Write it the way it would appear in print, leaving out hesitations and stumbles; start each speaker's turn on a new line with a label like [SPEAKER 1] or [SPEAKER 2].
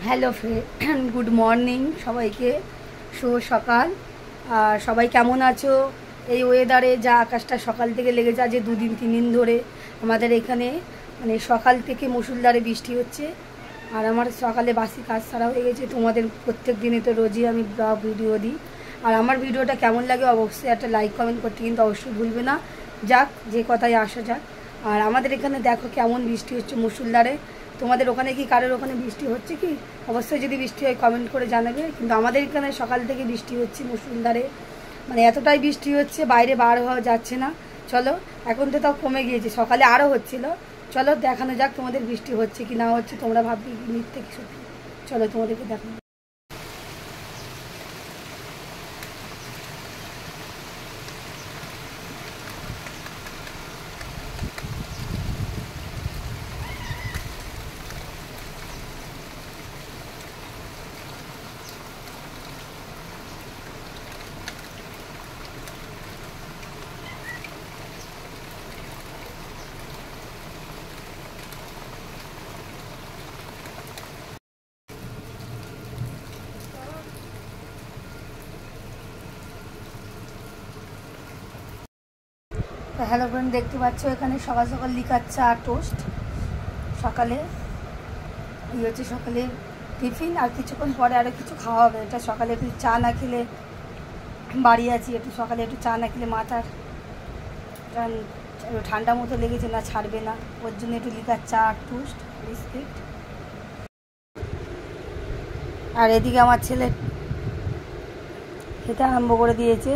[SPEAKER 1] Hello friend, good morning সবাইকে, শুভ সকাল। আর সবাই কেমন আছো? এই ওয়েদারে যা আকাশটা সকাল থেকে লেগেছে, আজ 2-3 দিন ধরে আমাদের এখানে মানে সকাল থেকে মুষলধারে বৃষ্টি হচ্ছে। আর আমার সকালে বাসি কাজ সারা হয়ে গেছে। তোমাদের প্রত্যেক দিনে তো রোজই আমি ব্লগ ভিডিও দিই। আর আমার ভিডিওটা কেমন লাগে অবশ্যই একটা লাইক কমেন্ট করতে কিন্তু অবশ্যই ভুলবে না। যাক, যে কথায় আসা যাক। আর আমাদের এখানে দেখো কেমন বৃষ্টি হচ্ছে মুষলধারে। তোমাদের ওখানে কি, কারোর ওখানে বৃষ্টি হচ্ছে কি? অবশ্যই যদি বৃষ্টি হয় কমেন্ট করে জানাবে। কিন্তু আমাদের এখানে সকাল থেকে বৃষ্টি হচ্ছে মুষলধারে, মানে এতটাই বৃষ্টি হচ্ছে বাইরে বার হওয়া যাচ্ছে না। চলো, এখন তো তাও কমে গিয়েছে, সকালে আরও হচ্ছিল। চলো দেখানো যাক তোমাদের বৃষ্টি হচ্ছে কি না হচ্ছে। তোমরা ভাববে মিথ্যে কি সত্যি। চলো তোমাদেরকে দেখানো। তো হ্যালো ফ্রেন্ড, দেখতে পাচ্ছ এখানে সকাল সকাল লিকার চা টোস্ট সকালে। এই হচ্ছে সকালে টিফিন। আর কিছুক্ষণ পরে আরও কিছু খাওয়া হবে। এটা সকালে একটু চা না খেলে, বাড়ি আছি, একটু সকালে একটু চা না খেলে মাথার ঠান্ডা মতো লেগেছে, না ছাড়বে না। ওর জন্য একটু লিকার চা, টোস্ট, বিস্কিট। আর এদিকে আমার ছেলে খেতে আরম্ভ করে দিয়েছে।